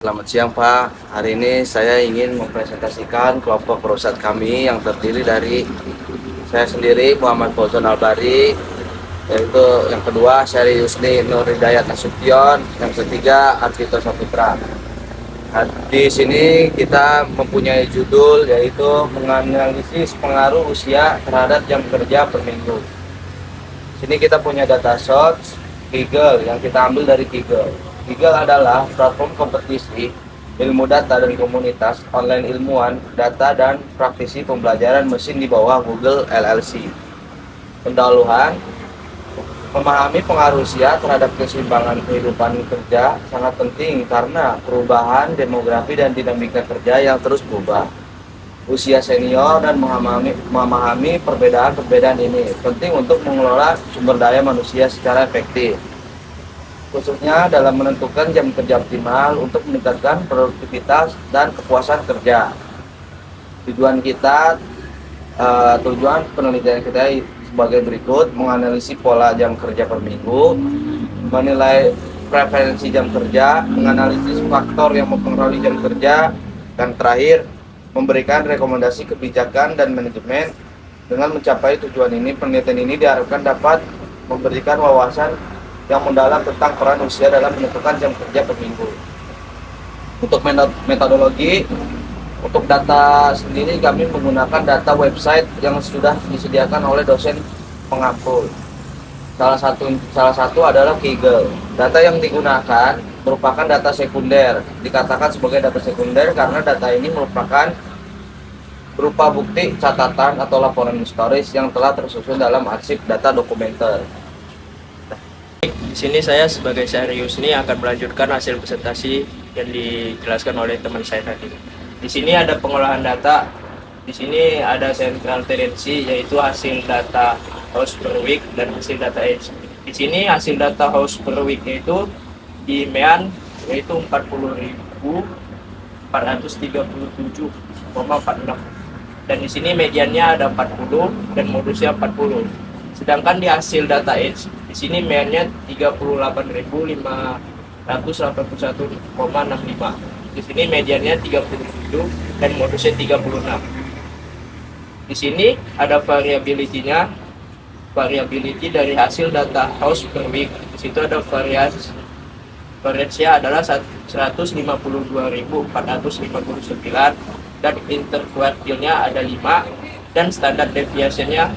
Selamat siang Pak, hari ini saya ingin mempresentasikan kelompok perusahaan kami yang terdiri dari saya sendiri Muhammad Fauzan Albari, yaitu yang kedua Syari Yusni Nur Hidayat Nasution, yang ketiga Arvito Saputra. Nah, di sini kita mempunyai judul yaitu menganalisis pengaruh usia terhadap jam kerja per minggu. Sini kita punya data source Kaggle yang kita ambil dari Kaggle. Kaggle adalah platform kompetisi ilmu data dan komunitas online ilmuwan, data dan praktisi pembelajaran mesin di bawah Google LLC. Pendahuluan, memahami pengaruh usia terhadap keseimbangan kehidupan kerja sangat penting karena perubahan demografi dan dinamika kerja yang terus berubah. Usia senior dan memahami perbedaan-perbedaan ini penting untuk mengelola sumber daya manusia secara efektif, khususnya dalam menentukan jam kerja optimal untuk meningkatkan produktivitas dan kepuasan kerja. Tujuan penelitian kita sebagai berikut: menganalisis pola jam kerja per minggu, menilai preferensi jam kerja, menganalisis faktor yang mempengaruhi jam kerja, dan terakhir memberikan rekomendasi kebijakan dan manajemen. Dengan mencapai tujuan ini, penelitian ini diharapkan dapat memberikan wawasan yang mendalam tentang peran usia dalam menentukan jam kerja per minggu. Untuk metodologi, untuk data sendiri kami menggunakan data website yang sudah disediakan oleh dosen pengampu. Salah satu adalah Kaggle. Data yang digunakan merupakan data sekunder. Dikatakan sebagai data sekunder karena data ini merupakan berupa bukti, catatan, atau laporan historis yang telah tersusun dalam arsip data dokumenter. Di sini saya sebagai Syahri Yusni akan melanjutkan hasil presentasi yang dijelaskan oleh teman saya tadi. Di sini ada pengolahan data. Di sini ada central tendency, yaitu hasil data house per week dan hasil data age. Di sini hasil data house per week yaitu di MEAN yaitu 40.437,46, dan di sini mediannya ada 40 dan modusnya 40. Sedangkan di hasil data age di sini MEAN-nya 38.581,65. Di sini mediannya 37 dan modusnya 36. Di sini ada variability-nya. Variability dari hasil data house per week. Di situ ada variance-nya adalah 152.459 dan interquartile-nya ada 5 dan standar deviation-nya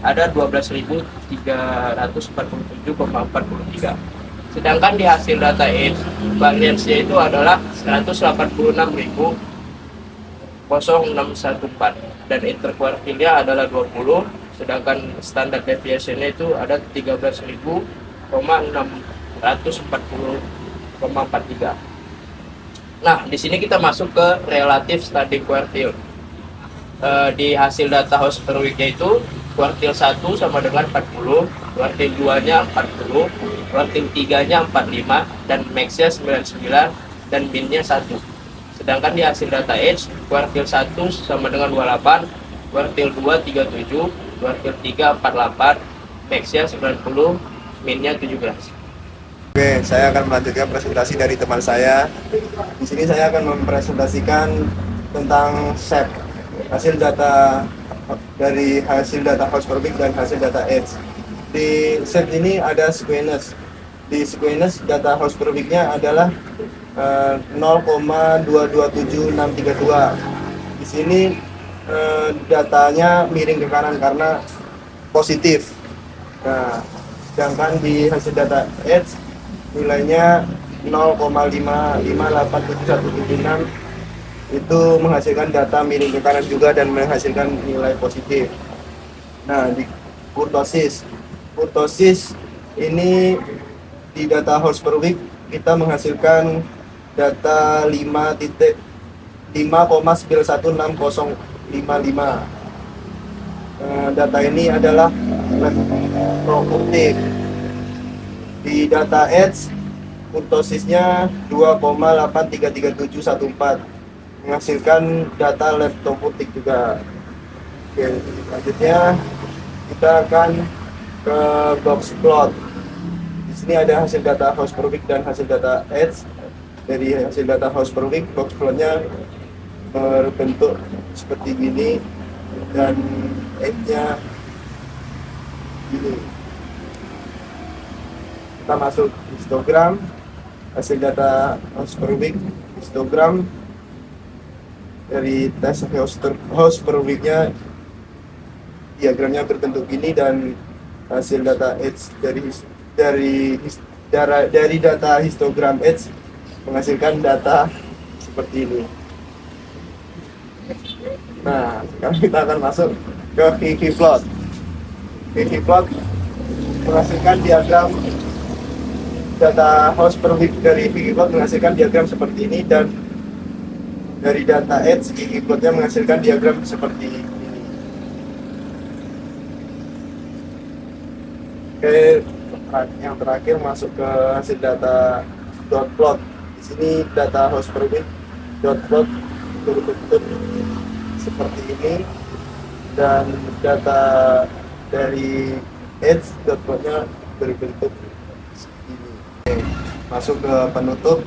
ada 12.347,43. Sedangkan di hasil data age variance-nya itu adalah 186.061,4 dan interquartile-nya adalah 20, sedangkan standar deviation-nya itu ada 13.640,43. Nah, di sini kita masuk ke relative standing quartile. Di hasil data house per week-nya itu kuartil 1 sama dengan 40, kuartil 2-nya 40, kuartil 3-nya 45, dan max-nya 99, dan min-nya 1. Sedangkan di hasil data age, kuartil 1 sama dengan 28, kuartil 2 37, kuartil 3 48, max-nya 90, min-nya 17. Oke, saya akan melanjutkan presentasi dari teman saya. Di sini saya akan mempresentasikan tentang SEP, hasil data dari hasil data house per week dan hasil data age. Di SEP ini ada sequence. Di sequence data house per week-nya adalah 0,227632. Di sini datanya miring ke kanan karena positif. Nah, sedangkan di hasil data age nilainya 0,558776 itu menghasilkan data miring ke kanan juga dan menghasilkan nilai positif. Nah, di kurtosis ini di data house per week kita menghasilkan data 5,916055. Data ini adalah produktif. Di data age kurtosisnya 2,833714 menghasilkan data leptoputik juga. Oke, selanjutnya kita akan ke box plot. Di sini ada hasil data house per week dan hasil data age. dari hasil data house per week, box plotnya berbentuk seperti gini dan edge-nya gini. Kita masuk histogram, hasil data house per week, histogram dari tes house per week-nya, diagramnya berbentuk gini, dan hasil data edge dari data histogram edge menghasilkan data seperti ini. Nah, sekarang kita akan masuk ke Kiki plot. Kiki plot menghasilkan diagram data house per week dari Kiki plot menghasilkan diagram seperti ini, dan dari data edge Kiki plotnya menghasilkan diagram seperti ini. Oke, yang terakhir masuk ke hasil data dot plot. Di sini data house per week dot plot berbentuk seperti ini, dan data dari edge dot plotnya berbentuk seperti ini. Oke, masuk ke penutup.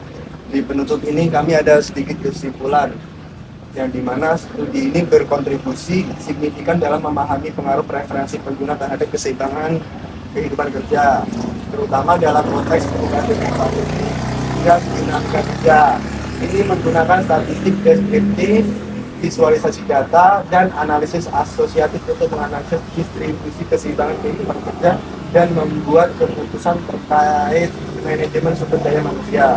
Di penutup ini kami ada sedikit kesimpulan, yang dimana studi ini berkontribusi signifikan dalam memahami pengaruh preferensi pengguna terhadap keseimbangan kehidupan kerja, terutama dalam konteks perubahan demografi dan dinamika kerja. Ini menggunakan statistik deskriptif, visualisasi data, dan analisis asosiatif untuk menganalisis distribusi keseimbangan kehidupan kerja dan membuat keputusan terkait manajemen sumber daya manusia.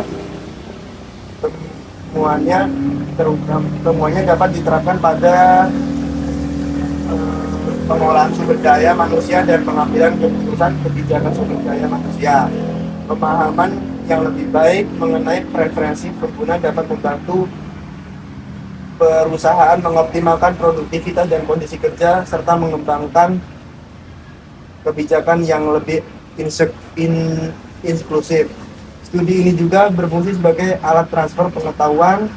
Temuannya dapat diterapkan pada pengolahan sumber daya manusia dan pengambilan keputusan kebijakan sumber daya manusia. Pemahaman yang lebih baik mengenai preferensi pengguna dapat membantu perusahaan mengoptimalkan produktivitas dan kondisi kerja, serta mengembangkan kebijakan yang lebih inklusif. Studi ini juga berfungsi sebagai alat transfer pengetahuan,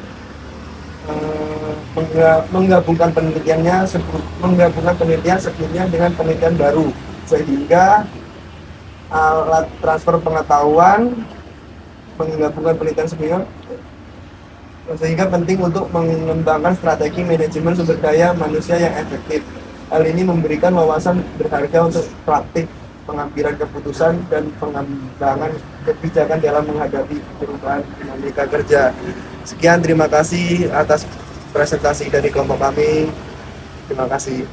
menggabungkan penelitian sebelumnya dengan penelitian baru, sehingga alat transfer pengetahuan menggabungkan penelitian sebelumnya, sehingga penting untuk mengembangkan strategi manajemen sumber daya manusia yang efektif. Hal ini memberikan wawasan berharga untuk praktik pengambilan keputusan dan pengembangan kebijakan dalam menghadapi perubahan dinamika kerja. Sekian, terima kasih atas presentasi dari kelompok kami. Terima kasih.